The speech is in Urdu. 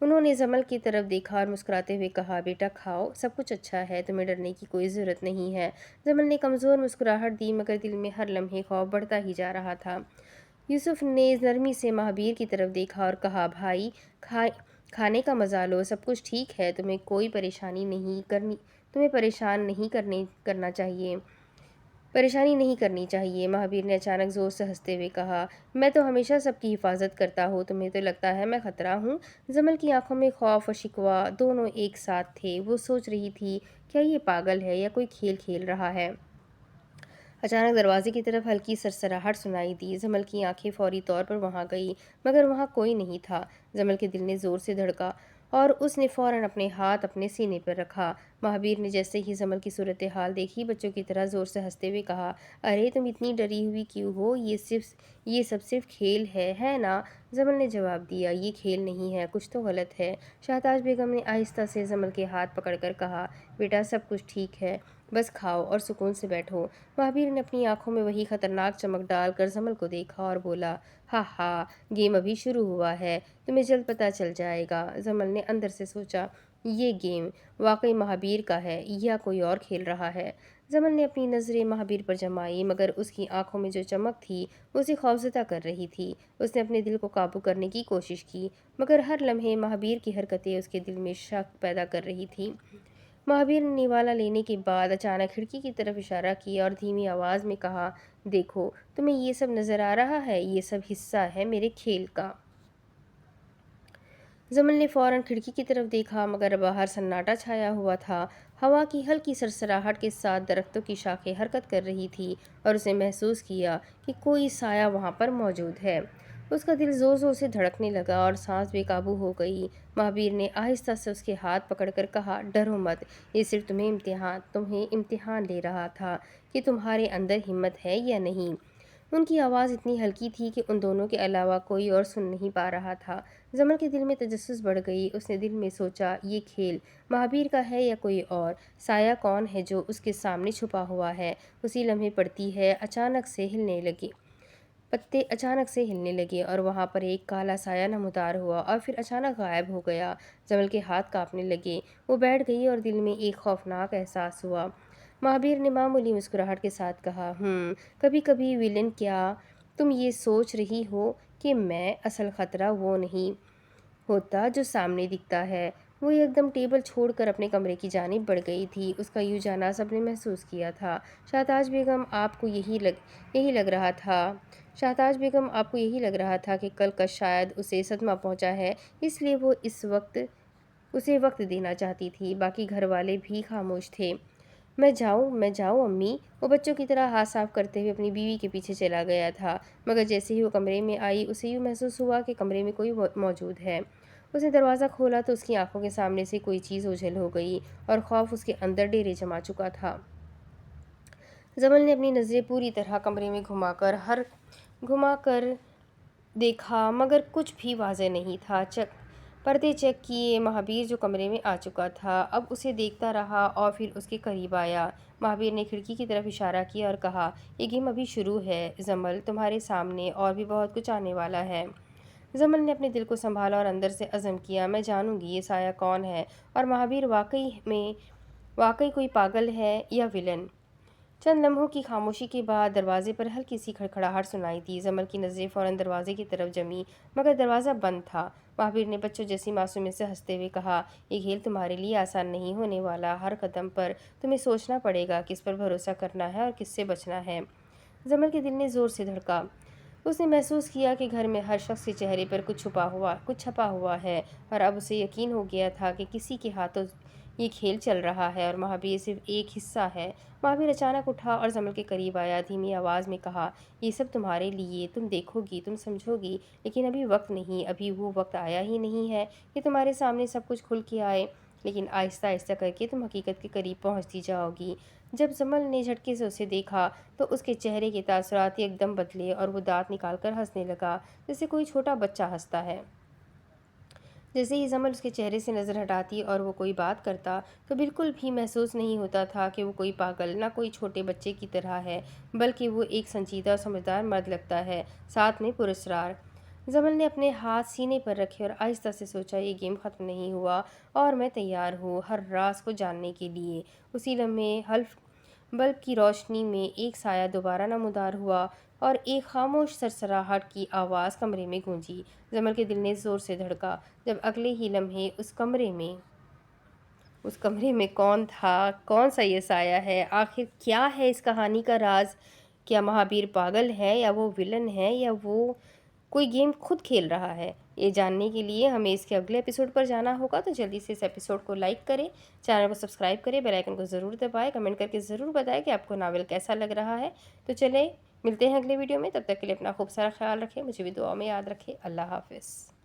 انہوں نے جمل کی طرف دیکھا اور مسکراتے ہوئے کہا، بیٹا کھاؤ، سب کچھ اچھا ہے، تمہیں ڈرنے کی کوئی ضرورت نہیں ہے۔ جمل نے کمزور مسکراہٹ دی مگر دل میں ہر لمحے خوف بڑھتا ہی جا رہا تھا۔ یوسف نے نرمی سے مہابیر کی طرف دیکھا اور کہا، بھائی کھانے کا مزہ لو، سب کچھ ٹھیک ہے، تمہیں کوئی پریشانی نہیں کرنی تمہیں پریشانی نہیں کرنی چاہیے۔ مہابیر نے اچانک زور سے ہنستے ہوئے کہا، میں تو ہمیشہ سب کی حفاظت کرتا ہوں، تمہیں تو لگتا ہے میں خطرہ ہوں؟ جمل کی آنکھوں میں خوف اور شکوہ دونوں ایک ساتھ تھے۔ وہ سوچ رہی تھی، کیا یہ پاگل ہے یا کوئی کھیل کھیل رہا ہے؟ اچانک دروازے کی طرف ہلکی سرسراہٹ سنائی دی۔ جمل کی آنکھیں فوری طور پر وہاں گئیں مگر وہاں کوئی نہیں تھا۔ جمل کے دل نے زور سے دھڑکا اور اس نے فوراً اپنے ہاتھ اپنے سینے پر رکھا۔ مہابیر نے جیسے ہی جمل کی صورتحال دیکھی بچوں کی طرح زور سے ہنستے ہوئے کہا، ارے تم اتنی ڈری ہوئی کیوں ہو؟ یہ سب صرف کھیل ہے نا؟ جمل نے جواب دیا، یہ کھیل نہیں ہے، کچھ تو غلط ہے۔ شہتاج بیگم نے آہستہ سے جمل کے ہاتھ پکڑ کر کہا، بیٹا سب کچھ ٹھیک ہے، بس کھاؤ اور سکون سے بیٹھو۔ مہابیر نے اپنی آنکھوں میں وہی خطرناک چمک ڈال کر جمل کو دیکھا اور بولا، ہاں ہاں، گیم ابھی شروع ہوا ہے، تمہیں جلد پتہ چل جائے گا۔ جمل نے اندر سے سوچا، یہ گیم واقعی مہابیر کا ہے یا کوئی اور کھیل رہا ہے؟ جمل نے اپنی نظریں مہابیر پر جمائی مگر اس کی آنکھوں میں جو چمک تھی اسے خوفزدہ کر رہی تھی۔ اس نے اپنے دل کو قابو کرنے کی کوشش کی مگر ہر لمحے مہابیر کی حرکتیں اس کے دل میں شک پیدا کر رہی تھیں۔ مہابیر نے نوالا لینے کے بعد اچانک کھڑکی کی طرف اشارہ کیا اور دھیمی آواز میں کہا، دیکھو، تمہیں یہ سب نظر آ رہا ہے، یہ سب حصہ ہے میرے کھیل کا۔ جمل نے فوراً کھڑکی کی طرف دیکھا مگر باہر سناٹا چھایا ہوا تھا۔ ہوا کی ہلکی سرسراہٹ کے ساتھ درختوں کی شاخیں حرکت کر رہی تھی اور اسے محسوس کیا کہ کوئی سایہ وہاں پر موجود ہے۔ اس کا دل زور زور سے دھڑکنے لگا اور سانس بے قابو ہو گئی۔ مہابیر نے آہستہ سے اس کے ہاتھ پکڑ کر کہا، ڈرو مت، یہ صرف تمہیں امتحان لے رہا تھا کہ تمہارے اندر ہمت ہے یا نہیں۔ ان کی آواز اتنی ہلکی تھی کہ ان دونوں کے علاوہ کوئی اور سن نہیں پا رہا تھا۔ جمل کے دل میں تجسس بڑھ گئی۔ اس نے دل میں سوچا، یہ کھیل مہابیر کا ہے یا کوئی اور؟ سایہ کون ہے جو اس کے سامنے چھپا ہوا ہے؟ اسی لمحے پڑتی ہے پتے اچانک سے ہلنے لگے اور وہاں پر ایک کالا سایہ نمودار ہوا اور پھر اچانک غائب ہو گیا۔ جمل کے ہاتھ کانپنے لگے، وہ بیٹھ گئی اور دل میں ایک خوفناک احساس ہوا۔ مہابیر نے معمولی مسکراہٹ کے ساتھ کہا، کبھی کبھی ویلن، کیا تم یہ سوچ رہی ہو کہ میں اصل خطرہ وہ نہیں ہوتا جو سامنے دکھتا ہے؟ وہ ایک دم ٹیبل چھوڑ کر اپنے کمرے کی جانب بڑھ گئی تھی۔ اس کا یوں جانا سب نے محسوس کیا تھا۔ شہتاج بیگم آپ کو یہی لگ رہا تھا کہ کل کا شاید اسے صدمہ پہنچا ہے، اس لیے وہ اسے وقت دینا چاہتی تھی۔ باقی گھر والے بھی خاموش تھے۔ میں جاؤں امی؟ وہ بچوں کی طرح ہاتھ صاف کرتے ہوئے اپنی بیوی کے پیچھے چلا گیا تھا مگر جیسے ہی وہ کمرے میں آئی اسے یوں محسوس ہوا کہ کمرے میں کوئی موجود ہے۔ اس نے دروازہ کھولا تو اس کی آنکھوں کے سامنے سے کوئی چیز اوجھل ہو گئی اور خوف اس کے اندر ڈیرے جما چکا تھا۔ جمل نے اپنی نظریں پوری طرح کمرے میں گھما کر دیکھا مگر کچھ بھی واضح نہیں تھا۔ پردے چیک کیے۔ مہابیر جو کمرے میں آ چکا تھا اب اسے دیکھتا رہا اور پھر اس کے قریب آیا۔ مہابیر نے کھڑکی کی طرف اشارہ کیا اور کہا، یہ گیم ابھی شروع ہے جمل، تمہارے سامنے اور بھی بہت کچھ آنے والا ہے۔ جمل نے اپنے دل کو سنبھالا اور اندر سے عزم کیا، میں جانوں گی یہ سایہ کون ہے اور مہابیر واقعی کوئی پاگل ہے یا ویلن۔ چند لمحوں کی خاموشی کے بعد دروازے پر ہلکی سی کھڑکھڑاہٹ سنائی دی۔ جمل کی نظریں فوراً دروازے کی طرف جمیں مگر دروازہ بند تھا۔ مہابیر نے بچوں جیسی معصومیت سے ہنستے ہوئے کہا، یہ کھیل تمہارے لیے آسان نہیں ہونے والا، ہر قدم پر تمہیں سوچنا پڑے گا کس پر بھروسہ کرنا ہے اور کس سے بچنا ہے۔ جمل کے دل نے زور سے دھڑکا۔ اس نے محسوس کیا کہ گھر میں ہر شخص کے چہرے پر کچھ چھپا ہوا ہے اور اب اسے یقین ہو گیا تھا کہ کسی کے ہاتھوں یہ کھیل چل رہا ہے اور مہابیر صرف ایک حصہ ہے۔ مہابیر اچانک اٹھا اور جمل کے قریب آیا، دھیمی آواز میں کہا، یہ سب تمہارے لیے، تم دیکھو گی، تم سمجھو گی، لیکن ابھی وقت نہیں، ابھی وہ وقت آیا ہی نہیں ہے کہ تمہارے سامنے سب کچھ کھل کے آئے، لیکن آہستہ آہستہ کر کے تم حقیقت کے قریب پہنچتی جاؤ گی۔ جب جمل نے جھٹکے سے اسے دیکھا تو اس کے چہرے کے تاثرات ایک دم بدلے اور وہ دانت نکال کر ہنسنے لگا جیسے کوئی چھوٹا بچہ ہنستا ہے۔ جیسے ہی جمل اس کے چہرے سے نظر ہٹاتی اور وہ کوئی بات کرتا تو بالکل بھی محسوس نہیں ہوتا تھا کہ وہ کوئی پاگل، نہ کوئی چھوٹے بچے کی طرح ہے، بلکہ وہ ایک سنجیدہ اور سمجھدار مرد لگتا ہے، ساتھ میں پراسرار۔ جمل نے اپنے ہاتھ سینے پر رکھے اور آہستہ سے سوچا، یہ گیم ختم نہیں ہوا اور میں تیار ہوں ہر راز کو جاننے کے لیے۔ اسی لمحے حلف بلب کی روشنی میں ایک سایہ دوبارہ نمودار ہوا اور ایک خاموش سرسراہٹ کی آواز کمرے میں گونجی۔ جمل کے دل نے زور سے دھڑکا جب اگلے ہی لمحے اس کمرے میں کون تھا، کون سا یہ سایہ ہے، آخر کیا ہے اس کہانی کا راز؟ کیا مہابیر پاگل ہے یا وہ ولن ہے یا وہ کوئی گیم خود کھیل رہا ہے؟ یہ جاننے کے لیے ہمیں اس کے اگلے ایپیسوڈ پر جانا ہوگا، تو جلدی سے اس ایپیسوڈ کو لائک کریں، چینل کو سبسکرائب کریں، بیل آئیکن کو ضرور دبائیں، کمنٹ کر کے ضرور بتائیں کہ آپ کو ناول کیسا لگ رہا ہے۔ تو چلیں ملتے ہیں اگلے ویڈیو میں، تب تک کے لیے اپنا خوب سارا خیال رکھیں، مجھے بھی دعا میں یاد رکھیں۔ اللہ حافظ۔